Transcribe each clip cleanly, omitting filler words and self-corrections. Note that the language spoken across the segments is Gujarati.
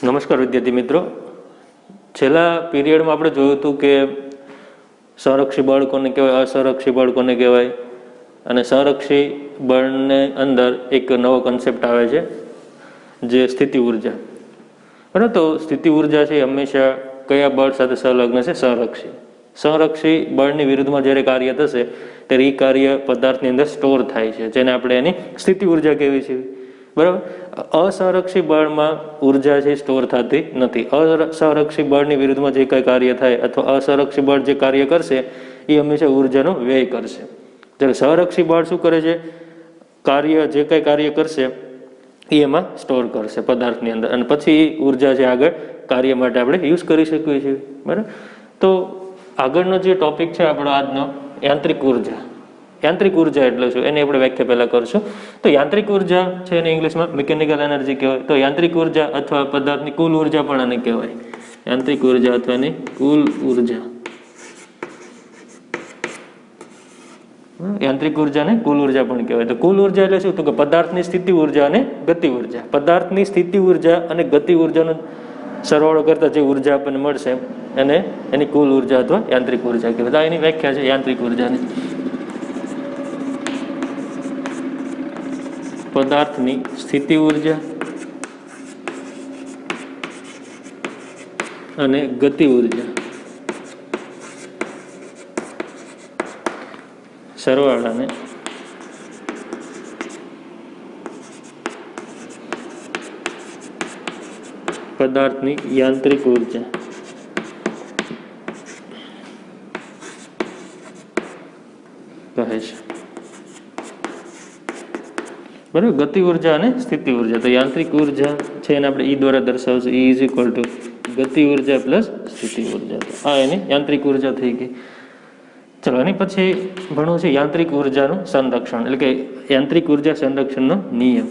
નમસ્કાર વિદ્યાર્થી મિત્રો, છેલ્લા પીરિયડમાં આપણે જોયું હતું કે સંરક્ષી બળ કોને કહેવાય, અસંરક્ષી બળ કોને કહેવાય, અને સંરક્ષી બળને અંદર એક નવો કન્સેપ્ટ આવે છે જે સ્થિતિ ઉર્જા. બરાબર, તો સ્થિતિ ઉર્જા છે હંમેશા કયા બળ સાથે સંલગ્ન છે? સંરક્ષી. સંરક્ષી બળની વિરુદ્ધમાં જ્યારે કાર્ય થશે ત્યારે એ કાર્ય પદાર્થની અંદર સ્ટોર થાય છે, જેને આપણે એની સ્થિતિ ઉર્જા કહેવી છે. બરાબર, અસંરક્ષી બળમાં ઉર્જા છે સ્ટોર થતી નથી. અસંરક્ષી બળની વિરુદ્ધમાં જે કંઈ કાર્ય થાય અથવા અસંરક્ષી બળ જે કાર્ય કરશે એ હંમેશા ઉર્જાનો વ્યય કરશે. જ્યારે સંરક્ષી બળ શું કરે છે? જે કંઈ કાર્ય કરશે એ એમાં સ્ટોર કરશે પદાર્થની અંદર, અને પછી એ ઉર્જા છે આગળ કાર્ય માટે આપણે યુઝ કરી શકીએ છીએ. બરાબર, તો આગળનો જે ટોપિક છે આપણો આજનો, યાંત્રિક ઉર્જા. યાંત્રિક ઉર્જા એટલે શું એની આપણે વ્યાખ્યા પહેલાં કરશું. તો યાંત્રિક ઉર્જા છે એને ઇંગ્લિશમાં મિકેનિકલ એનર્જી કહેવાય. તો યાંત્રિક ઉર્જા અથવા પદાર્થની કુલ ઉર્જા પણ આને કહેવાય. યાંત્રિક ઉર્જા અથવા એની કુલ ઉર્જા. યાંત્રિક ઉર્જાને કુલ ઉર્જા પણ કહેવાય. તો કુલ ઉર્જા એટલે શું? તો કે પદાર્થની સ્થિતિ ઉર્જા અને ગતિ ઉર્જા. પદાર્થની સ્થિતિ ઉર્જા અને ગતિ ઉર્જાનો સરવાળો કરતા જે ઉર્જા આપણને મળશે એને એની કુલ ઉર્જા અથવા યાંત્રિક ઉર્જા કહેવાય. તો એની વ્યાખ્યા છે યાંત્રિક ઉર્જાની. પદાર્થની સ્થિતિ ઉર્જા અને ગતિ ઉર્જા સરવાળાને પદાર્થની યાંત્રિક ઉર્જા કહે છે. બરાબર, ગતિ ઉર્જા અને સ્થિતિ ઉર્જા. તો યાંત્રિક ઉર્જા છે એને આપણે ઈ દ્વારા દર્શાવશું. ઈ ઇઝ ઇક્વલ ટુ ગતિ ઉર્જા પ્લસ સ્થિતિ ઉર્જા. આ એની યાંત્રિક ઉર્જા થઈ ગઈ. ચલો, એની પછી ભણવું છે યાંત્રિક ઉર્જાનું સંરક્ષણ, એટલે કે યાંત્રિક ઉર્જા સંરક્ષણનો નિયમ.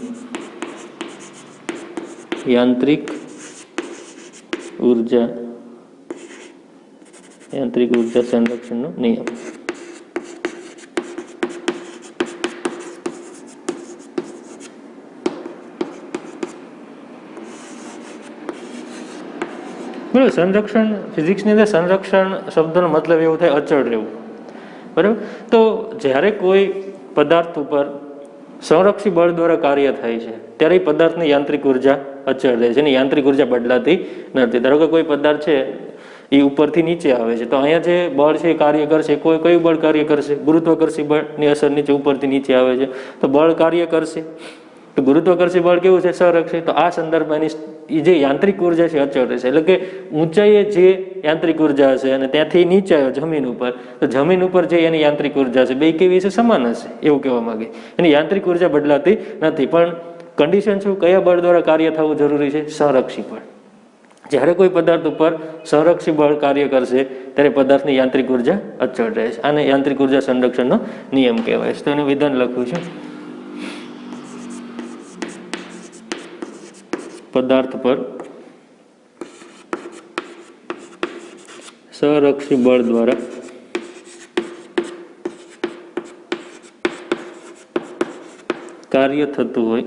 યાંત્રિક ઉર્જા સંરક્ષણનો નિયમ. બરાબર, સંરક્ષણ ફિઝિક્સની અંદર સંરક્ષણ શબ્દનો મતલબ એવો થાય અચળ રહેવું. બરાબર, તો જ્યારે કોઈ પદાર્થ ઉપર સંરક્ષી બળ દ્વારા કાર્ય થાય છે ત્યારે એ પદાર્થની યાંત્રિક ઉર્જા અચળ રહે છે, એની યાંત્રિક ઉર્જા બદલાતી નથી. ધારો કે કોઈ પદાર્થ છે એ ઉપરથી નીચે આવે છે, તો અહીંયા જે બળ છે એ કાર્ય કરશે. કયું બળ કાર્ય કરશે? ગુરુત્વાકર્ષી બળની અસર નીચે ઉપરથી નીચે આવે છે તો બળ કાર્ય કરશે. તો ગુરુત્વાકર્ષી બળ કેવું છે? સંરક્ષી. તો આ સંદર્ભમાં એની જે યાંત્રિક ઉર્જા છે અચળ રહેશે. એટલે કે ઊંચાઈએ જે યાંત્રિક ઉર્જા હશે અને ત્યાંથી નીચે આવ્યો જમીન ઉપર, તો જમીન ઉપર જે એની યાંત્રિક ઉર્જા છે બે કેવી હશે? સમાન હશે, એવું કહેવા માંગે. એની યાંત્રિક ઉર્જા બદલાતી નથી. પણ કન્ડિશન શું? કયા બળ દ્વારા કાર્ય થવું જરૂરી છે? સંરક્ષી બળ. જ્યારે કોઈ પદાર્થ ઉપર સંરક્ષી બળ કાર્ય કરશે ત્યારે પદાર્થની યાંત્રિક ઉર્જા અચળ રહે છે. આને યાંત્રિક ઉર્જા સંરક્ષણનો નિયમ કહેવાય છે. તો એનું વિધાન લખ્યું છે. પદાર્થ પર સંરક્ષી બળ દ્વારા કાર્ય થતું હોય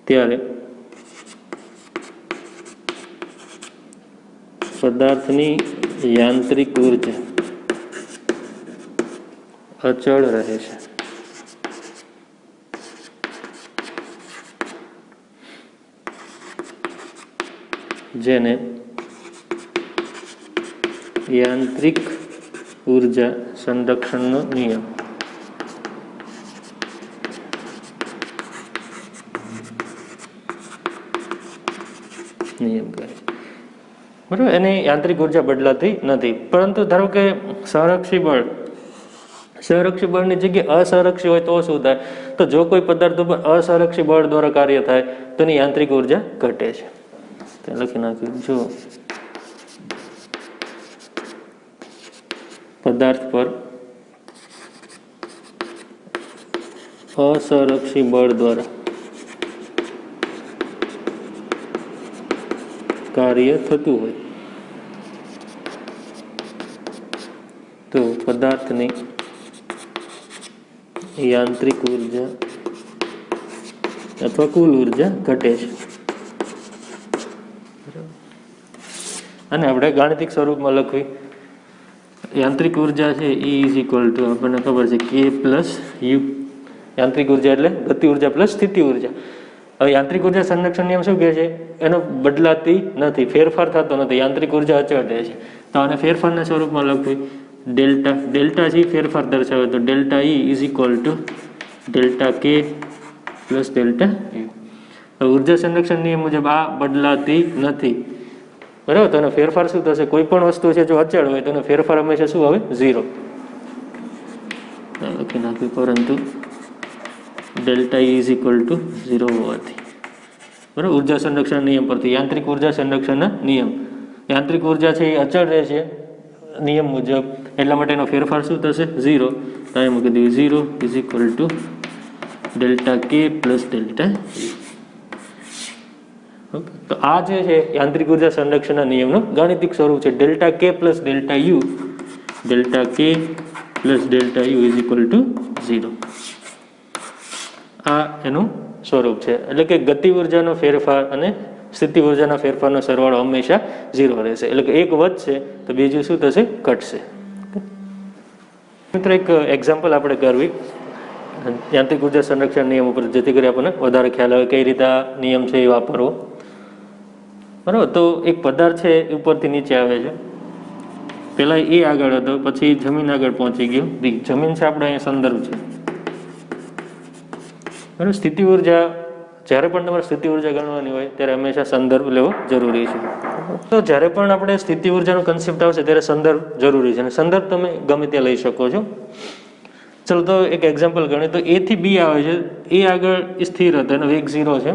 ત્યારે પદાર્થની યાંત્રિક ઉર્જા અચળ રહે છે. જેને યાંત્રિક ઉર્જા સંરક્ષણનો નિયમ કહે. બરાબર, એની યાંત્રિક ઉર્જા બદલાતી નથી. પરંતુ ધારો કે સંરક્ષી બળની જગ્યાએ અસંરક્ષી હોય તો શું થાય? તો જો કોઈ પદાર્થ ઉપર અસંરક્ષી બળ દ્વારા કાર્ય થાય તો એની યાંત્રિક ઉર્જા ઘટે છે. લખી નાખ્યું. જો પદાર્થ પર અસંરક્ષી બળ દ્વારા કાર્ય થતું હોય તો પદાર્થની યાંત્રિક ઉર્જા અથવા કુલ ઉર્જા ઘટે છે. અને આપણે ગાણિતિક સ્વરૂપમાં લખવી, યાંત્રિક ઉર્જા છે E ઇઝ ઇક્વલ ટુ આપણને ખબર છે K પ્લસ યુ. યાંત્રિક ઉર્જા એટલે ગતિ ઉર્જા પ્લસ સ્થિતિ ઉર્જા. હવે યાંત્રિક ઉર્જા સંરક્ષણ નિયમ શું કહે છે? એનો બદલાતી નથી, ફેરફાર થતો નથી, યાંત્રિક ઉર્જા અચળ રહે છે. તો આને ફેરફારના સ્વરૂપમાં લખવી, ડેલ્ટા, ડેલ્ટા છે ફેરફાર દર્શાવે, તો delta E is equal to delta K plus delta you. ઉર્જા સંરક્ષણ નિયમ મુજબ આ બદલાતી નથી, બરાબર. તો એનો ફેરફાર શું થશે? કોઈ પણ વસ્તુ છે જો અચળ હોય તો એનો ફેરફાર હંમેશા શું આવે? 0 લખી નાખ્યું, પરંતુ delta E is equal two 0 હોવાથી, બરાબર. ઉર્જા સંરક્ષણ નિયમ પરથી યાંત્રિક ઉર્જા સંરક્ષણના નિયમ, યાંત્રિક ઉર્જા છે એ અચળ રહે છે નિયમ મુજબ, એટલા માટે એનો ફેરફાર શું થશે? 0. તો એમ મૂકી દઈએ 0 is equal to delta K plus delta you. તો આ જે છે યાંત્રિક ઉર્જા સંરક્ષણના નિયમનું ગાણિતિક સ્વરૂપ છે, delta K plus delta you, delta K plus delta you is equal two 0. આ એનું સ્વરૂપ છે. એટલે કે ગતિ ઉર્જાનો ફેરફાર અને સ્થિતિ ઉર્જાના ફેરફારનો સરવાળો હંમેશા 0 રહેશે. એટલે કે એક વધશે તો બીજું શું થશે? ઘટશે. મિત્રો, એક એક્ઝામ્પલ આપણે કરવી યાંત્રિક ઉર્જા સંરક્ષણ નિયમ ઉપર, જેથી કરી આપણને વધારે ખ્યાલ આવે કઈ રીતે આ નિયમ છે એ વાપરવો, બરાબર. તો એક પદાર્થ છે ઉપરથી નીચે આવે છે, પેલા એ આગળ હતો, પછી જમીન આગળ પહોંચી ગયો. જમીન છે આપણે અહીંયા સંદર્ભ છે, બરાબર. સ્થિતિ ઉર્જા, જ્યારે પણ તમારે સ્થિતિ ઉર્જા ગણવાની હોય ત્યારે હંમેશા સંદર્ભ લેવો જરૂરી છે. તો જ્યારે પણ આપણે સ્થિતિ ઉર્જાનો કન્સેપ્ટ આવશે ત્યારે સંદર્ભ જરૂરી છે, અને સંદર્ભ તમે ગમે ત્યાં લઈ શકો છો. ચલો, તો એક એક્ઝામ્પલ ગણીએ તો A થી B આવે છે, એ આગળ સ્થિર હતો, એનો વેગ 0 છે,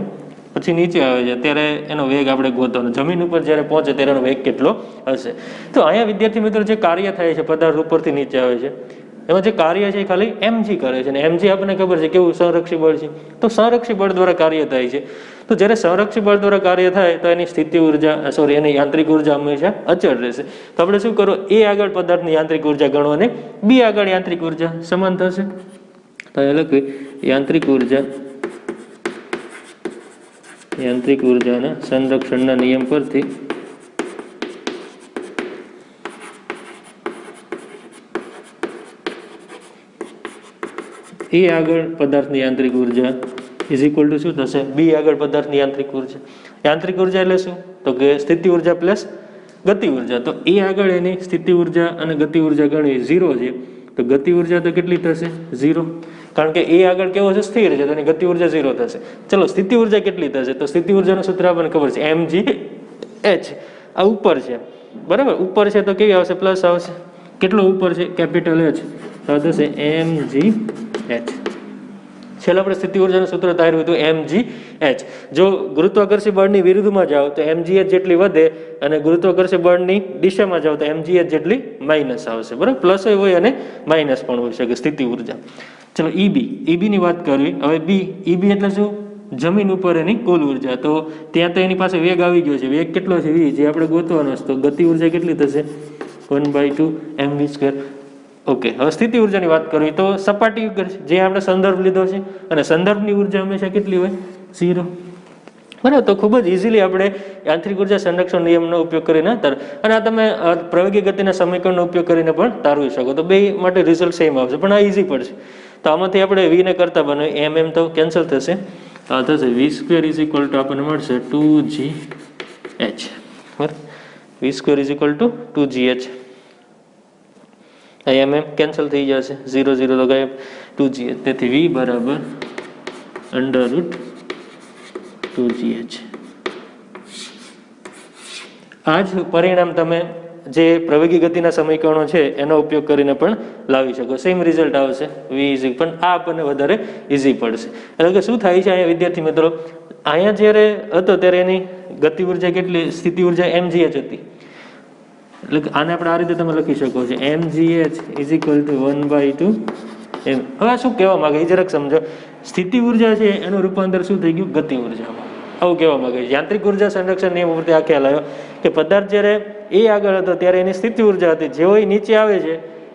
પછી નીચે આવે છે ત્યારે એનો વેગ આપણે ગોતવાનો, જમીન ઉપર જ્યારે પહોંચે ત્યારે એનો વેગ કેટલો હશે. તો અહીંયા વિદ્યાર્થી મિત્રો જે કાર્ય થાય છે, પદાર્થ ઉપરથી નીચે આવે છે, એમાં જે કાર્ય છે એ ખાલી mg કરે છે, અને mg આપણને ખબર છે કેવું? સંરક્ષી બળ છે. તો સંરક્ષી બળ દ્વારા કાર્ય થાય છે. તો જ્યારે સંરક્ષી બળ દ્વારા કાર્ય થાય તો એની સ્થિતિ ઉર્જા, એની યાંત્રિક ઉર્જા હંમેશા અચળ રહેશે. તો આપણે શું કરો? A આગળ પદાર્થની યાંત્રિક ઉર્જા ગણો અને B આગળ યાંત્રિક ઉર્જા સમાન થશે. તો એ લખવી યાંત્રિક ઉર્જાના સંરક્ષણના નિયમ પરથી A આગળ પદાર્થની યાંત્રિક ઉર્જા ઇઝ ઇક્વલ ટુ શું થશે? B આગળ પદાર્થની યાંત્રિક ઉર્જા. યાંત્રિક ઉર્જા એટલે શું? તો કે સ્થિતિ ઉર્જા પ્લસ ગતિ ઉર્જા. તો A આગળ એની સ્થિતિ ઉર્જા અને ગતિ ઉર્જા ગણવી 0 છે, તો ગતિ ઉર્જા તો કેટલી થશે? 0. કારણ કે A આગળ કેવો છે? સ્થિર છે, તો એની ગતિ ઉર્જા 0 થશે. ચલો, સ્થિતિ ઉર્જા કેટલી થશે? તો સ્થિતિ ઉર્જાનું સૂત્ર આપણને ખબર છે, mgh. આ ઉપર છે, બરાબર. ઉપર છે તો કેવી આવશે? પ્લસ આવશે. કેટલો ઉપર છે? કેપિટલ H, તો થશે mgh. છેલ્લે આપણે સ્થિતિ ઉર્જાનું સૂત્ર તાર્યું હતું mgh. જો ગુરુત્વાકર્ષી બળની વિરુદ્ધમાં જાઓ તો mgh જેટલી વધે, અને ગુરુત્વાકર્ષી બળની દિશામાં જાઓ તો mgh જેટલી માઇનસ આવશે, બરાબર. પ્લસ હોય અને માઇનસ પણ હોઈ શકે સ્થિતિ ઉર્જા. ચલો, EB ની વાત કરવી હવે. EB એટલે શું? જમીન ઉપર એની કુલ ઉર્જા. તો ત્યાં તો એની પાસે વેગ આવી ગયો છે, વેગ કેટલો છે? V, જે આપણે ગોતવાનો છે. તો ગતિ ઉર્જા કેટલી થશે? 1/2 mv². ઓકે, હવે સ્થિતિ ઉર્જાની વાત કરવી તો સપાટી જે આપણે સંદર્ભ લીધો છે, અને સંદર્ભની ઉર્જા હંમેશા કેટલી હોય? 0, બરાબર. તો ખૂબ જ ઇઝીલી આપણે યાંત્રિક ઉર્જા સંરક્ષણ નિયમનો ઉપયોગ કરીને અને આ તમે પ્રવેગી ગતિના સમીકરણનો ઉપયોગ કરીને પણ તારવી શકો. તો બે માટે રિઝલ્ટ સેમ આવશે, પણ આ ઇઝી પડશે. તો આમાંથી આપણે V ને કરતા બને તો કેન્સલ થશે, તો આ થશે V² ઇઝ ઇક્વલ ટુ આપણને મળશે 2gh, બરાબર. V² is equal two 2gh. mm cancel થઈ જશે, 0 0 તો ગાયબ, 2gh. તેથી V બરાબર √2gh. આ જ પરિણામ તમે જે પ્રવેગી ગતિના સમીકરણો છે એનો ઉપયોગ કરીને પણ લાવી શકો, સેમ રિઝલ્ટ આવશે. V ઇઝ, પણ આ આપણને વધારે ઇઝી પડશે. એટલે કે શું થાય છે અહીંયા વિદ્યાર્થી મિત્રો, અહીંયા જ્યારે હતો ત્યારે એની ગતિ ઉર્જા કેટલી? સ્થિતિ ઉર્જા mgh હતી. એટલે આને આપણે આ રીતે તમે લખી શકો છો, mgh is equal two 1/2 m. હવે શું કહેવા માંગે એ જરાક સમજો. સ્થિતિ ઉર્જા છે એનું રૂપાંતર શું થઈ ગયું? ગતિ ઉર્જામાં. આવું કહેવા માંગે છે. યાંત્રિક ઉર્જા સંરક્ષણ નિયમ ઉપરથી આ ખ્યાલ આવ્યો કે પદાર્થ જ્યારે A આગળ હતો ત્યારે એની સ્થિતિ ઉર્જા હતી, જેવો એ નીચે આવે છે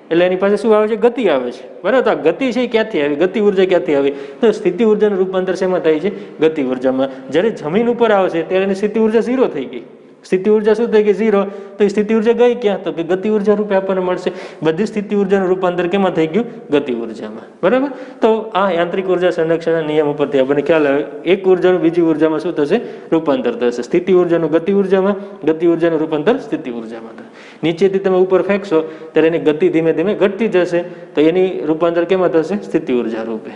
એટલે એની પાસે શું આવે છે? ગતિ આવે છે, બરાબર. તો આ ગતિ છે એ ક્યાંથી આવી? ગતિ ઉર્જા ક્યાંથી આવી? તો સ્થિતિ ઉર્જાનું રૂપાંતર શેમાં થાય છે? ગતિ ઉર્જામાં. જ્યારે જમીન ઉપર આવશે ત્યારે એની સ્થિતિ ઉર્જા 0 થઈ ગઈ. સ્થિતિ ઉર્જા શું થઈ ગઈ? 0. તો એ સ્થિતિ ઉર્જા ગઈ ક્યાં? તો કે ગતિ ઉર્જા રૂપે આપણને મળશે. બધી સ્થિતિ ઉર્જાનું રૂપાંતર કેમાં થઈ ગયું? ગતિ ઉર્જામાં, બરાબર. તો આ યાંત્રિક ઉર્જા સંરક્ષણના નિયમ ઉપરથી આપણને ખ્યાલ આવે એક ઉર્જાનું બીજી ઉર્જામાં શું થશે? રૂપાંતર થશે. સ્થિતિ ઉર્જાનું ગતિ ઉર્જામાં, ગતિ ઉર્જાનું રૂપાંતર સ્થિતિ ઉર્જામાં થશે. નીચેથી તમે ઉપર ફેંકશો ત્યારે એની ગતિ ધીમે ધીમે ઘટતી જશે, તો એની રૂપાંતર કેમાં થશે? સ્થિતિ ઉર્જા રૂપે.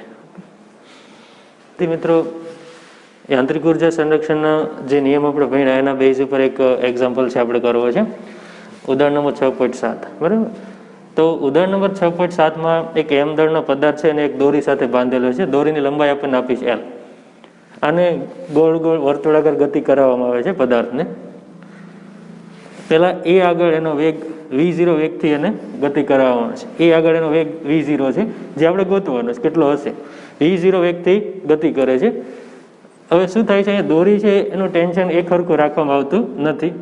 તે મિત્રો યાંત્રિક ઉર્જા સંરક્ષણના જે નિયમ આપણે ભણ્યા એના બેઝ ઉપર એક એક્ઝામ્પલ છે આપણે કરવો છે. ઉદાહરણ નંબર 6.7, બરાબર. તો ઉદાહરણ નંબર 6.7માં એક એમ દળનો પદાર્થ છે અને એક દોરી સાથે બાંધેલો છે. દોરીની લંબાઈ આપણને આપી છે L. આને ગોળ ગોળ વર્તુળાકાર ગતિ કરાવવામાં આવે છે પદાર્થને. પહેલા એ આગળ એનો વેગ v0 વેગથી એને ગતિ કરાવવાનો છે. એ આગળ એનો વેગ v0 છે, જે આપણે ગોતવાનો છે કેટલો હશે. v0 વેગથી ગતિ કરે છે. હવે શું થાય છે? અહીંયા દોરી છે એનું ટેન્શન એક સરખું રાખવામાં આવતું નથી.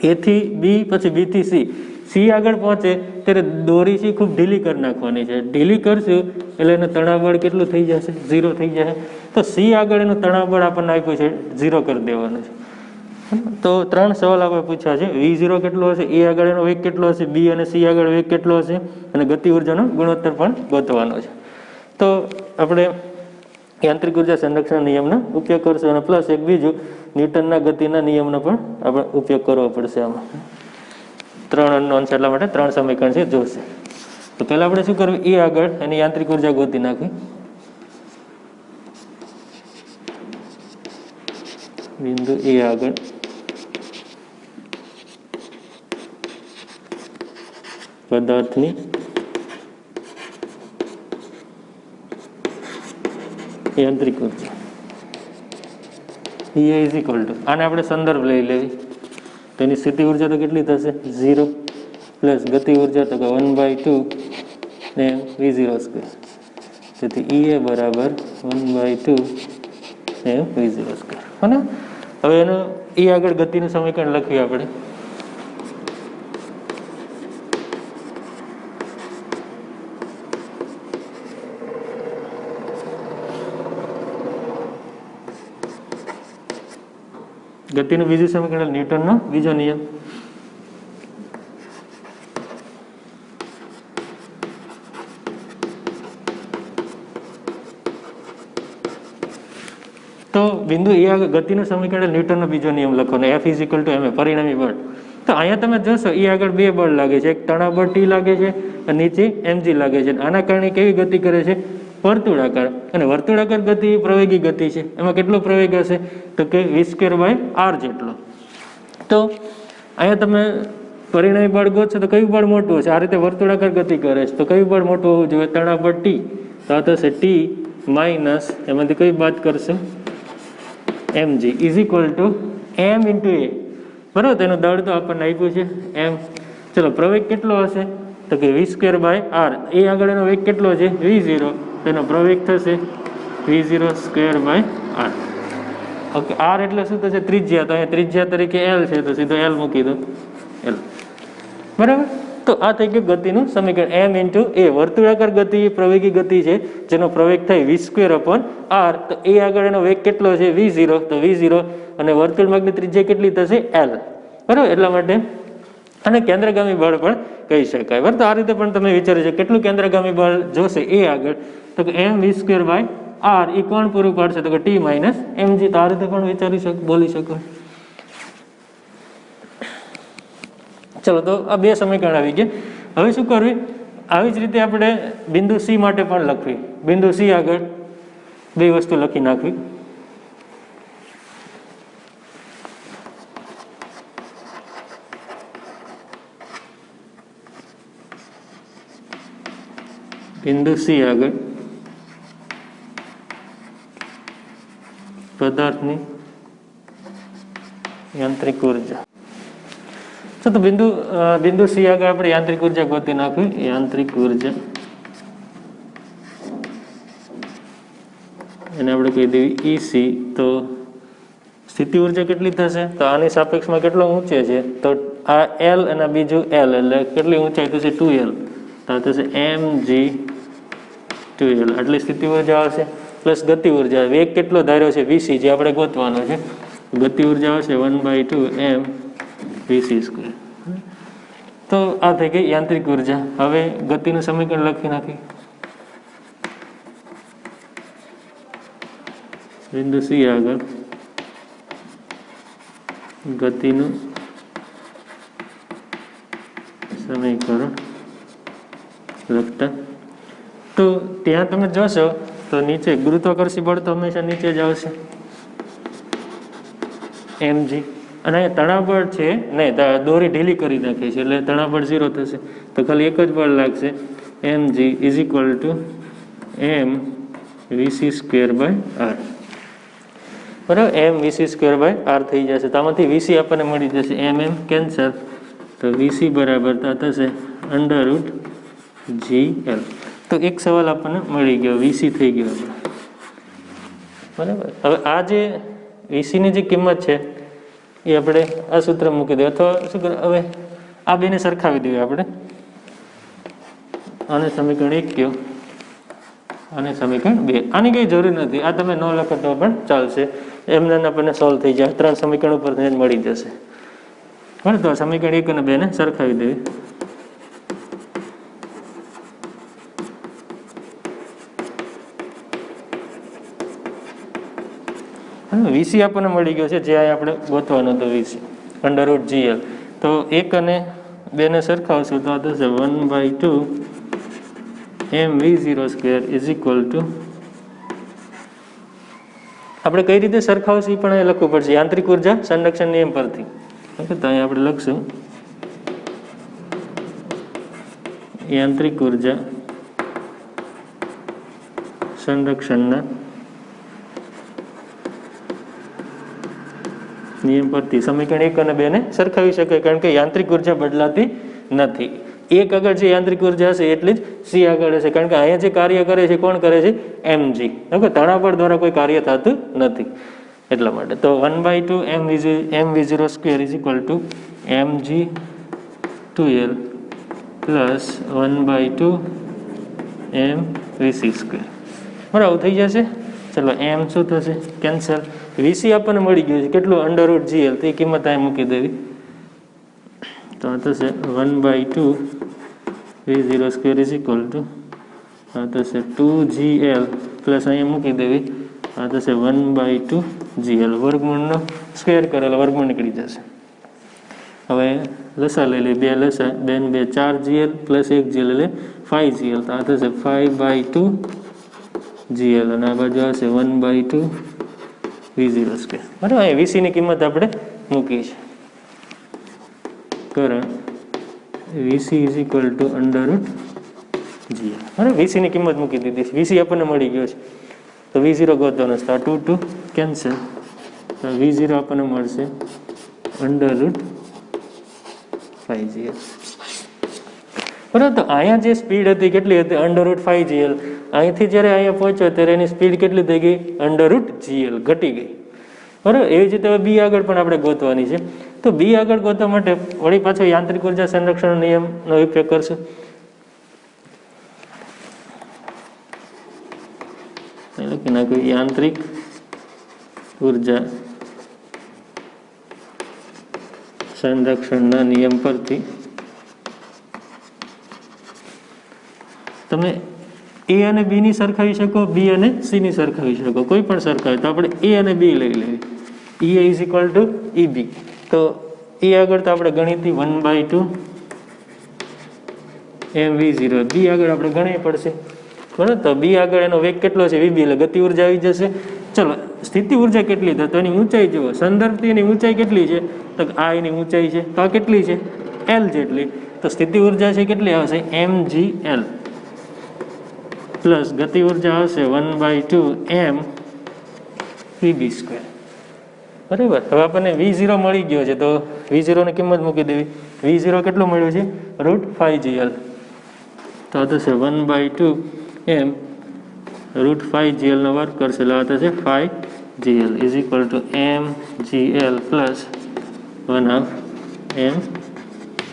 એ થી બી, પછી બી થી સી. સી આગળ પહોંચે ત્યારે દોરી છે ખૂબ ઢીલી કરી નાખવાની છે. ઢીલી કરશું એટલે એનું તણાવબળ કેટલું થઈ જશે? 0 થઈ જશે. તો સી આગળ એનું તણાવબળ આપણને આપ્યું છે 0 કરી દેવાનું છે. તો 3 સવાલ આપણે પૂછ્યા છે. v0 કેટલો હશે? એ આગળ એનો વેગ કેટલો હશે? બી અને સી આગળ વેગ કેટલો હશે? અને ગતિ ઉર્જાનો ગુણોત્તર પણ ગોતવાનો છે. તો આપણે યાંત્રિક ઉર્જા સંરક્ષણ નિયમનો ઉપયોગ કરશું અને પ્લસ એક બીજું ન્યૂટનના ગતિના નિયમનો પણ આપણે ઉપયોગ કરવો પડશે. આમાં 3 અનનોન છે એટલા માટે 3 સમીકરણ છે જોશે. તો પહેલા આપણે શું કરવું? એ આગળ એની યાંત્રિક ઉર્જા ગોતી નાખવી. બિંદુ એ આગળ પદાર્થની યાંત્રિક ઉર્જા E ઇઝ ઇક્વલ ટુ, આને આપણે સંદર્ભ લઈ લેવી. તો એની સ્થિતિ ઉર્જા તો કેટલી થશે? 0 પ્લસ ગતિ ઉર્જા તો કે 1/2 ને v0 સ્ક્વેર. તેથી E બરાબર 1/2 ને v0 સ્ક્વેર. હે. હવે એનું E આગળ ગતિનું સમીકરણ લખીએ આપણે. ગતિનું બીજું સમીકરણ ન્યૂટનનો બીજો નિયમ. તો બિંદુ એ આગળ ગતિનું સમીકરણ ન્યૂટનનો બીજો નિયમ લખવાનો, F is equal two ma, પરિણામી બળ. તો અહીંયા તમે જોશો એ આગળ 2 બળ લાગે છે. એક તણાવ બળ T લાગે છે અને નીચે mg લાગે છે. આના કારણે કેવી ગતિ કરે છે? વર્તુળાકાર. અને વર્તુળાકાર ગતિ પ્રવેગી ગતિ છે. એમાં કેટલો પ્રવેગ હશે? તો કે v²/r જેટલો. તો અહીંયા તમે પરિણામી બળ ગોતશો તો કયું બળ મોટું હશે? આ રીતે વર્તુળાકાર ગતિ કરે છે તો કયું બળ મોટું હોવું જોઈએ? તણાવ બળ T. તો આ થશે T માઇનસ એમાંથી કઈ બાદ કરશે? mg is equal two m into a, બરાબર. તેનું દળ તો આપણને આપ્યું છે m. ચલો પ્રવેગ કેટલો હશે? તો કે v²/r. એ આગળ એનો વેગ કેટલો છે? v0. તેનો પ્રવેગ થશે v0²/r. ઓકે. r એટલે શું થશે? ત્રિજ્યા. તો અહીંયા ત્રિજ્યા તરીકે l છે તો સીધો l મૂકી દો, l, બરાબર. તો આ થઈ ગયું ગતિનું સમીકરણ. m ઇન્ટુ a, વર્તુળાકાર ગતિ પ્રવેગી ગતિ છે જેનો પ્રવેગ થાય v²/r. તો એ આગળ એનો વેગ કેટલો છે? v0. તો v0 અને વર્તુળ માર્ગની ત્રિજ્યા કેટલી થશે? l, બરાબર. એટલા માટે અને કેન્દ્રગામી બળ પણ કહી શકાય, બરાબર. તો આ રીતે પણ તમે વિચારી શકો કેટલું કેન્દ્રગામી બળ જોશે એ આગળ. તો કે m v²/r એ કોણ પૂરું પાડશે? તો કે T માઇનસ mg. તો આ રીતે પણ વિચારી શકો, બોલી શકો. ચલો, તો આ 2 સમીકરણ આવી ગયા. હવે શું કરવી? આવી જ રીતે આપણે બિંદુ C માટે પણ લખવી. બિંદુ C આગળ 2 વસ્તુ લખી નાખવી. બિંદુ C આગળ પદાર્થની યાંત્રિક ઉર્જા. તો બિંદુ C આગળ આપણે યાંત્રિક ઉર્જા ગોતી નાખવી. યાંત્રિક ઉર્જા એને આપણે કહી દેવી EC. તો સ્થિતિ ઉર્જા કેટલી થશે? તો આની સાપેક્ષમાં કેટલો ઊંચે છે? તો આ L અને બીજું L, એટલે કેટલી ઊંચાઈ થશે? 2L. તો આ થશે mg2l આટલી સ્થિતિ ઉર્જા આવશે પ્લસ ગતિ ઉર્જા. વેગ કેટલો ધાર્યો છે vc જે આપણે ગોતવાનો છે. ગતિ ઉર્જા આવશે 1/2 m vc². તો આ થઈ ગઈ યાંત્રિક ઉર્જા. હવે ગતિનું સમીકરણ લખી નાખી. બિંદુ સી આગળ ગતિનું સમીકરણ લખતા તો ત્યાં તમે જોશો તો નીચે ગુરુત્વાકર્ષી બળ તો હંમેશા નીચે જ આવશે mg. અને અહીંયા તણાવબળ છે નહીં, દોરી ઢીલી કરી નાખી છે એટલે તણાવબળ 0 થશે. તો ખાલી એક જ બળ લાગશે mg is equal two m vc²/r. બરાબર, m vc²/r થઈ જશે. તો આમાંથી vc આપણને મળી જશે, mm કેન્સલ, તો vc બરાબર થશે √gl. તો એક સવાલ આપણને મળી ગયો, vc થઈ ગયો આપણે. બરાબર, હવે આ જે vc ની જે કિંમત છે એ આપણે આ સૂત્ર મૂકી દઈએ અથવા શું કરે હવે આ બેને સરખાવી દઈએ આપણે. આને સમીકરણ 1 કયો અને સમીકરણ 2. આની કઈ જરૂર નથી, આ તમે ન લખો તો પણ ચાલશે. એમને આપણને સોલ્વ થઈ જાય, 3 સમીકરણ ઉપર જ મળી જશે. બરાબર, તો સમીકરણ 1 અને 2 ને સરખાવી દેવી. વીસી આપણને મળી ગયો છે જે આપણે ગોતવાનો હતો vc √gl. તો 1 અને 2 ને સરખાવશું તો આ થશે 1/2 m v0² is equal two, આપણે કઈ રીતે સરખાવશું એ પણ લખવું પડશે યાંત્રિક ઉર્જા સંરક્ષણ નિયમ પરથી. ઓકે, તો અહીં આપણે લખશું યાંત્રિક ઉર્જા સંરક્ષણના નિયમ પરથી સમીકરણ 1 અને 2 ને સરખાવી શકાય, કારણ કે યાંત્રિક ઉર્જા બદલાતી નથી. 1 આગળ જે યાંત્રિક ઉર્જા હશે એટલી જ સી આગળ હશે, કારણ કે અહીંયા જે કાર્ય કરે છે કોણ કરે છે? mg. ઓકે, તણાવબળ દ્વારા કોઈ કાર્ય થતું નથી એટલા માટે. તો 1/2 m v0² is equal two mg2l plus 1/2 m vc². બરાબર થઈ જશે. ચલો m શું થશે? કેન્સલ. vc આપણને મળી ગયું છે કેટલું? √gl. તો એ કિંમત અહીં મૂકી દેવી. તો આ થશે 1/2 v0² ઇઝ ઇક્વલ ટુ આ થશે 2gl પ્લસ અહીંયા મૂકી દેવી. આ થશે 1/2 gl. વર્ગમૂળનો સ્ક્વેર કરેલો વર્ગમૂળ નીકળી જશે. હવે લસા લઈ લઈએ, 2 લસા, 2 ને 2 4gl પ્લસ 1gl એટલે 5gl. તો આ થશે 5/2 gl અને આ બાજુ આવશે 1/2 v0². બરાબર, અહીં vc ની કિંમત આપણે મૂકી છે. કારણ vc is equal two √gl. બરાબર, vc ની કિંમત મૂકી દીધી છે. vc આપણને મળી ગયો છે તો v0 ગોતવાનો છે. આ 2 કેન્સલ, તો v0 આપણને મળશે √5gl. બરાબર, તો અહીંયા જે સ્પીડ હતી કેટલી હતી? √5gl. અહીંથી જ્યારે અહીંયા પહોંચ્યો ત્યારે એની સ્પીડ કેટલી થઈ ગઈ? √gl ઘટી ગઈ. બરાબર, એવી જ રીતે હવે બી આગળ પણ આપણે ગોતવાની છે. તો બી આગળ ગોતવા માટે વળી પાછો યાંત્રિક ઉર્જા સંરક્ષણ નિયમનો ઉપયોગ કરશું. લખી નાખ્યું યાંત્રિક ઉર્જા સંરક્ષણના નિયમ પરથી તમે એ અને બી ની સરખાવી શકો, બી અને સી ની સરખાવી શકો, કોઈ પણ સરખાવે. તો આપણે એ અને બી લઈ લેવી. એ ઇઝ ઇક્વલ ટુ EB. તો એ આગળ તો આપણે ગણિતથી 1/2 mv0. બી આગળ આપણે ગણવી પડશે. બરાબર, તો બી આગળ એનો વેગ કેટલો છે? vb, એટલે ગતિ ઉર્જા આવી જશે. ચલો, સ્થિતિ ઉર્જા કેટલી? તો એની ઊંચાઈ જુઓ, સંદર્ભથી એની ઊંચાઈ કેટલી છે? તો આ એની ઊંચાઈ છે, તો આ કેટલી છે? l જેટલી. તો સ્થિતિ ઉર્જા છે કેટલી આવશે? mgl પ્લસ ગતિ ઉર્જા આવશે 1/2 m vb². બરાબર, હવે આપણને v0 મળી ગયો છે તો v0 ની કિંમત મૂકી દેવી. v0 કેટલું મળ્યું છે? √5gl. તો આ થશે 1/2 m √5gl નો વર્ગ કરશે એટલે આ થશે 5gl is equal two mgl plus 1/2 m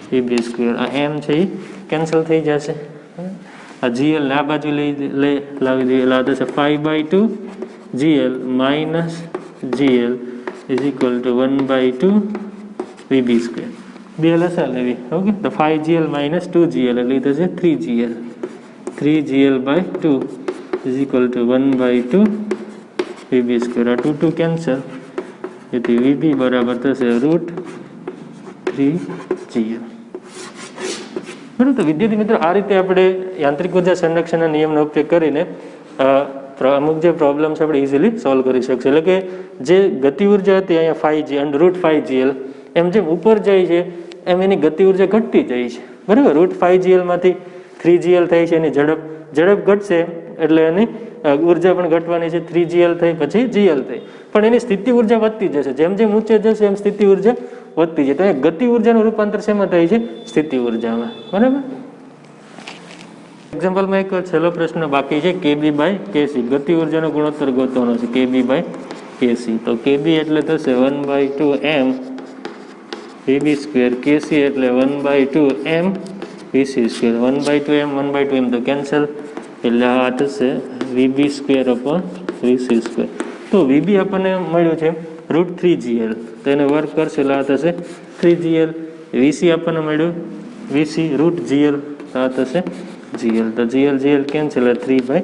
vb². આ m છે એ કેન્સલ થઈ જશે. આ GL ને આ બાજુ લાવી દઈએ એટલે આ થશે 5/2 GL minus GL is equal two 1/2 VB square. બે લસા લેવી. ઓકે, તો 5GL માઇનસ 2GL એટલે એ થશે 3GL. 3GL/2 is equal two 1/2 VB square. આ 2 2 કેન્સલ, તેથી VB બરાબર થશે √3GL. બરાબર. તો વિદ્યાર્થી મિત્રો, આ રીતે આપણે યાંત્રિક ઉર્જા સંરક્ષણના નિયમનો ઉપયોગ કરીને અમુક જે પ્રોબ્લેમ છે આપણે ઇઝીલી સોલ્વ કરી શકીએ. એટલે કે જે ગતિ ઉર્જા હતી અહીંયા 5G અને √5GL, એમ જેમ ઉપર જાય છે એમ એની ગતિ ઉર્જા ઘટતી જાય છે. બરાબર. √5GL માંથી 3GL થાય છે. એની ઝડપ ઘટશે એટલે એની ઉર્જા પણ ઘટવાની છે. 3GL થઈ પછી GL થઈ, પણ એની સ્થિતિ ઉર્જા વધતી જશે. જેમ જેમ ઊંચે જશે એમ સ્થિતિ ઉર્જા વધતી જાય. તો એ ગતિ ઉર્જાનું રૂપાંતર શેમાં થાય છે? સ્થિતિ ઉર્જામાં. બરાબર. એક્ઝામ્પલમાં એક છેલ્લો પ્રશ્ન બાકી છે, KB/KC. ગતિ ઉર્જાનો ગુણોત્તર ગોતવાનો છે, KB/KC. તો KB એટલે થશે 1/2 m VB સ્ક્વેર. KC એટલે 1/2 m VC square. 1/2 m 1/2 m તો કેન્સલ, એટલે આ થશે VB square upon VC square. તો VB આપણને મળ્યું છે √3GL, તો એને વર્ક કરશે એટલે આ થશે 3GL. VC આપણને મળ્યું VC √GL, તો આ થશે GL. તો GL કેન્સલ, 3/1.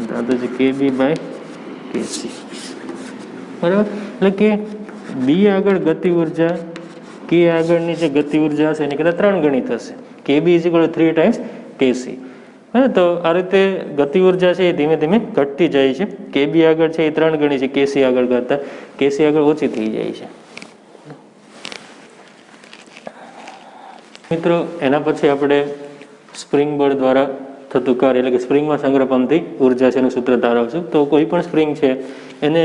તો આ થશે KB/KC. બરાબર. એટલે કે B આગળ ગતિ ઉર્જા, K આગળની જે ગતિ ઉર્જા હશે એની કરતાં 3 ગણી થશે. KB = 3 times KC. તો આ રીતે ગતિ ઉર્જા છે એ ધીમે ધીમે ઘટતી જાય છે. KB આગળ છે એ 3 ગણી છે KC આગળ કરતા. KC આગળ ઓછી થઈ જાય છે. મિત્રો, એના પછી આપણે સ્પ્રિંગ બળ દ્વારા થતું કાર્ય, એટલે કે સ્પ્રિંગમાં સંગ્રહ પામતી ઉર્જા છે એનું સૂત્ર તારવશું. તો કોઈ પણ સ્પ્રિંગ છે એને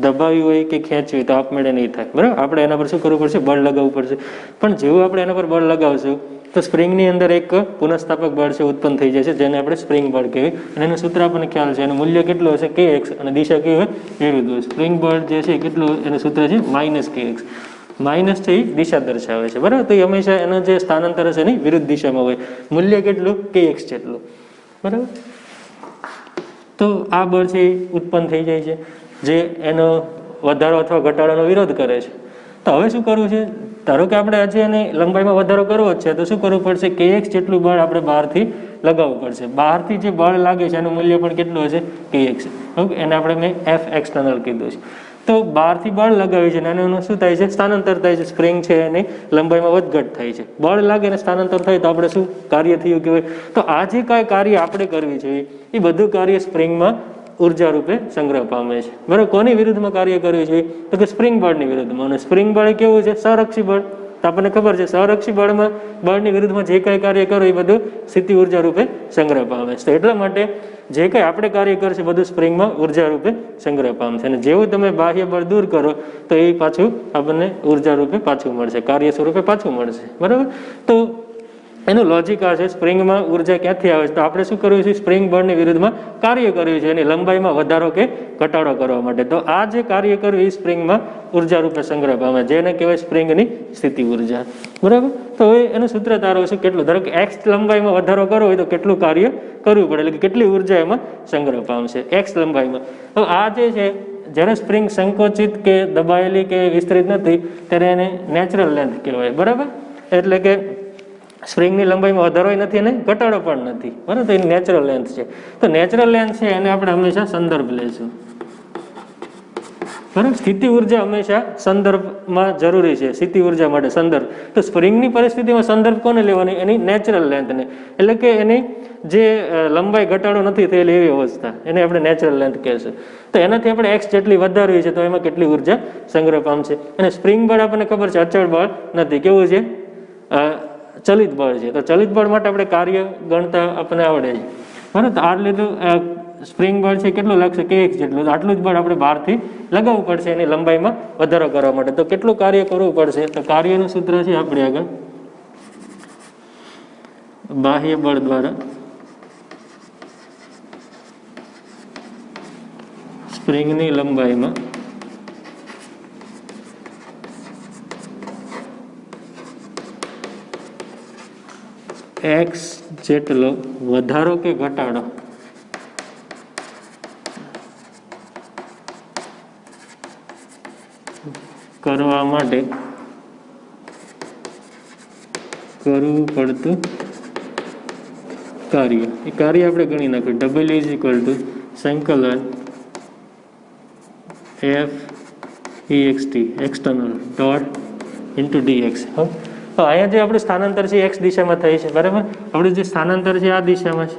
દબાવી હોય કે ખેંચવી હોય તો આપમેળે નહીં થાય. બરાબર. આપણે એના પર શું કરવું પડશે? બળ લગાવવું પડશે. પણ જેવું આપણે એના પર બળ લગાવશું તો સ્પ્રિંગની અંદર એક પુનઃસ્થાપક બળ છે ઉત્પન્ન થઈ જાય છે, જેને આપણે સ્પ્રિંગ બળ કહેવાય. અને એનું સૂત્ર આપણને ખ્યાલ છે. એનું મૂલ્ય કેટલું હશે? KX. અને દિશા કેવી હોય? વિરુદ્ધ હોય. સ્પ્રિંગ બળ જે છે કેટલું, એનું સૂત્ર છે -KX. માઇનસ છે એ દિશા દર્શાવે છે. બરાબર. તો એ હંમેશા એનું જે સ્થાનાંતર હશે એની વિરુદ્ધ દિશામાં હોય. મૂલ્ય કેટલું? KX જેટલું. બરાબર. તો આ બળ છે એ ઉત્પન્ન થઈ જાય છે, જે એનો વધારો અથવા ઘટાડાનો વિરોધ કરે છે. તો હવે શું કરવું છે? ધારો કે આપણે આજે એની લંબાઈમાં વધારો કરવો જ છે, તો શું કરવું પડશે? KX જેટલું બળ આપણે બહારથી લગાવવું પડશે. બહારથી જે બળ લાગે છે એનું મૂલ્ય પણ કેટલું હશે? KX. ઓકે, એને આપણે મેં F એક્સટર્નલ કીધું છે. તો બહારથી બળ લગાવી છે અને એનું શું થાય છે? સ્થાનાંતર થાય છે. સ્પ્રિંગ છે એની લંબાઈમાં વધઘટ થાય છે. બળ લાગે અને સ્થાનાંતર થાય તો આપણે શું કાર્ય થયું કહેવાય? તો આ જે કાંઈ કાર્ય આપણે કરવી જોઈએ એ બધું કાર્ય સ્પ્રિંગમાં ઉર્જા રૂપે સંગ્રહ પામે છે. બરાબર. કોની વિરુદ્ધમાં કાર્ય કરવું જોઈએ? તો કે સ્પ્રિંગ બળની વિરુદ્ધમાં. અને સ્પ્રિંગ બળ કેવું છે? સંરક્ષી બળ. તો આપણને ખબર છે સંરક્ષી બળની વિરુદ્ધમાં જે કાંઈ કાર્ય કરો એ બધું સ્થિતિ ઉર્જા રૂપે સંગ્રહ પામે છે. તો એટલા માટે જે કંઈ આપણે કાર્ય કરશે બધું સ્પ્રિંગમાં ઉર્જા રૂપે સંગ્રહ પામશે. અને જેવું તમે બાહ્ય બળ દૂર કરો તો એ પાછું આપણને ઉર્જા રૂપે પાછું મળશે, કાર્ય સ્વરૂપે પાછું મળશે. બરાબર. તો એનું લોજિક આ છે. સ્પ્રિંગમાં ઉર્જા ક્યાંથી આવે છે? તો આપણે શું કરવું છે? સ્પ્રિંગ બળની વિરુદ્ધમાં કાર્ય કરવું છે, એની લંબાઈમાં વધારો કે ઘટાડો કરવા માટે. તો આ જે કાર્ય કરવું એ સ્પ્રિંગમાં ઉર્જા રૂપે સંગ્રહ પામે, જેને કહેવાય સ્પ્રિંગની સ્થિતિ ઉર્જા. બરાબર. તો હવે એનું સૂત્ર તારવશું કેટલું. ધારો કે X લંબાઈમાં વધારો કરવો હોય તો કેટલું કાર્ય કરવું પડે, એટલે કે કેટલી ઉર્જા એમાં સંગ્રહ પામશે X લંબાઈમાં. તો આ જે છે, જ્યારે સ્પ્રિંગ સંકોચિત કે દબાયેલી કે વિસ્તરિત નથી ત્યારે એને નેચરલ લેન્થ કહેવાય. બરાબર. એટલે કે સ્પ્રિંગની લંબાઈમાં વધારો નથી અને ઘટાડો પણ નથી. બરાબર. તો એની નેચરલ લેન્થ છે. તો નેચરલ લેન્થ છે એને આપણે હંમેશા સંદર્ભ લઈશું. બરાબર. સ્થિતિ ઉર્જા હંમેશા સંદર્ભમાં જરૂરી છે. સ્થિતિ ઉર્જા માટે સંદર્ભ. તો સ્પ્રિંગની પરિસ્થિતિમાં સંદર્ભ કોને લેવાની? એની નેચરલ લેન્થને, એટલે કે એની જે લંબાઈ ઘટાડો નથી થયેલી એવી અવસ્થા, એને આપણે નેચરલ લેન્થ કહેશું. તો એનાથી આપણે X જેટલી વધારવી છે તો એમાં કેટલી ઉર્જા સંગ્રહ પામશે. અને સ્પ્રિંગ બળ આપણને ખબર છે અચળ બળ નથી. કેવું છે? ચલિત બળ છે. તો ચલિત બળ માટે આપણે કાર્ય ગણતા આપણને આવડે છે. બરાબર. તો આ લીધું સ્પ્રિંગ બળ છે કેટલું લાગશે? KX જેટલું. આટલું જ બળ આપણે બહારથી લગાવવું પડશે એની લંબાઈમાં વધારો કરવા માટે. તો કેટલું કાર્ય કરવું પડશે? તો કાર્યનું સૂત્ર છે આપણે આગળ બાહ્ય બળ દ્વારા સ્પ્રિંગની લંબાઈમાં એક્સ જેટલો વધારો કે ઘટાડો કરવા માટે કરવું પડતું કાર્ય, એ કાર્ય આપણે ગણી નાખ્યું. ડબલ ઇઝ ઇક્વલ ટુ સંકલન F E external dot into DX. તો અહીંયા જે આપણું સ્થાનાંતર છે એક્સ દિશામાં થાય છે, બરાબર. આપણું જે સ્થાનાંતર છે આ દિશામાં છે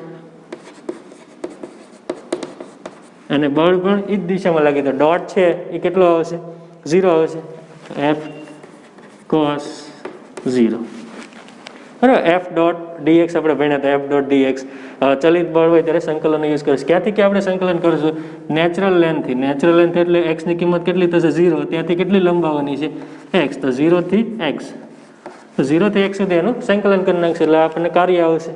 અને બળ પણ એ જ દિશામાં લાગે તો ડોટ છે એ કેટલો આવશે? 0 આવશે. એફ કોસ 0, બરાબર. એફ ડોટ ડીએક્સ આપણે ભણ્યા હતા. એફ ડોટ ડીએક્સ ચલિત બળ હોય ત્યારે સંકલન યુઝ કરીશું. ક્યાંથી કે આપણે સંકલન કરીશું? નેચરલ લેન્થથી. નેચરલ લેન્થ એટલે એક્સની કિંમત કેટલી થશે? 0. ત્યાંથી કેટલી લંબાવવાની છે? એક્સ. તો 0 થી એક્સ, તો 0 થી એક્સ સુધી એનું સંકલન કરી નાખશે એટલે આપણને કાર્ય આવશે.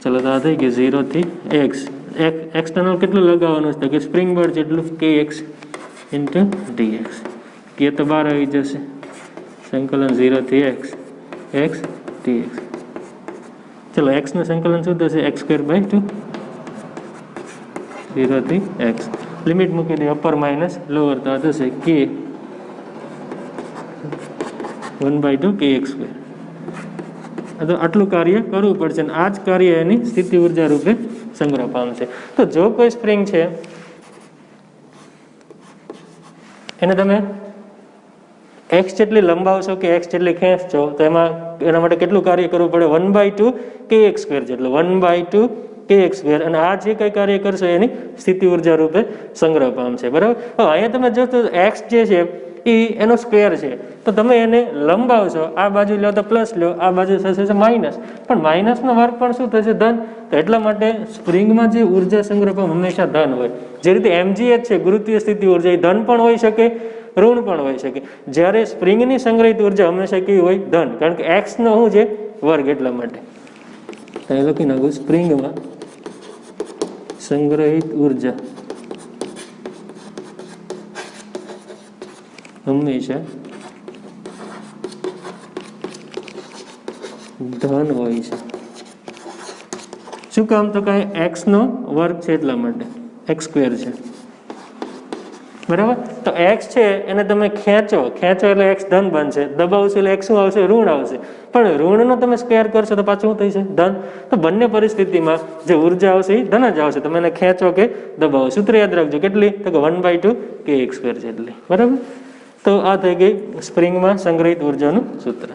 ચલો તો આ થઈ ગયું 0 થી એક્સ. એક્સટર્નલ કેટલું લગાવવાનું છે? તો કે સ્પ્રિંગ બળ જેટલું કે એક્સ ઇન્ટુ ડીએક્સ. કે તો બહાર આવી જશે. સંકલન 0 થી એક્સ એક્સ ડીએક્સ. ચલો એક્સનું સંકલન શું થશે? X square by 2. 0 થી એક્સ. લિમિટ મૂકી દે અપર માઇનસ લોઅર, તો આ થશે કે 1/2 કે એક્સ સ્ક્વેર. તો આટલું કાર્ય કરવું પડશે અને આ જ કાર્ય એની સ્થિતિ ઉર્જા રૂપે સંગ્રહ પામશે. તો જો કોઈ સ્પ્રિંગ છે એને તમે એક્સ જેટલી લંબાવશો કે એક્સ જેટલી ખેંચશો તો એમાં એના માટે કેટલું કાર્ય કરવું પડે? 1/2 કે એક્સ સ્ક્વેર જેટલું. 1/2 કે એક્સ સ્ક્વેર. અને આ જે કંઈ કાર્ય કરશો એની સ્થિતિ ઉર્જા રૂપે સંગ્રહ પામશે, બરાબર. હવે અહીંયા તમે જોશો એક્સ જે છે એ એનો સ્ક્વેર છે, તો તમે એને લંબાવશો, આ બાજુ લો તો પ્લસ લો, આ બાજુ થશે માઇનસ, પણ માઇનસનો વર્ગ પણ શું થશે? ધન. તો એટલા માટે સ્પ્રિંગમાં જે ઉર્જા સંગ્રહ પામ હંમેશા ધન હોય. જે રીતે mgh છે ગુરુત્વીય સ્થિતિ ઉર્જા, એ ધન પણ હોઈ શકે, ઋણ પણ હોઈ શકે. જ્યારે સ્પ્રિંગની સંગ્રહિત ઉર્જા હંમેશા કેવી હોય? ધન. કારણ કે એક્સ નો શું છે? વર્ગ. એટલા માટે લખી નાખું સ્પ્રિંગમાં સંગ્રહિત ઉર્જા હંમેશા ધન હોય છે. શું કામ? તો કે એક્સ નો વર્ગ છે એટલા માટે, એક્સ સ્ક્વેર છે, બરાબર. તો એક્સ છે એને તમે ખેંચો એટલે એક્સ ધન બનશે, દબાવશો એટલે એક્સ શું આવશે? ઋણ આવશે. પણ ઋણનો તમે સ્ક્વેર કરશો તો પાછું શું થશે? ધન. તો બંને પરિસ્થિતિમાં જે ઉર્જા આવશે એ ધન જ આવશે. તમે એને ખેંચો કે દબાવો. સૂત્ર યાદ રાખજો કેટલી? તો કે 1/2 કે એક્સ સ્ક્વેર જેટલી, બરાબર. તો આ થઈ ગઈ સ્પ્રિંગમાં સંગ્રહિત ઉર્જાનું સૂત્ર.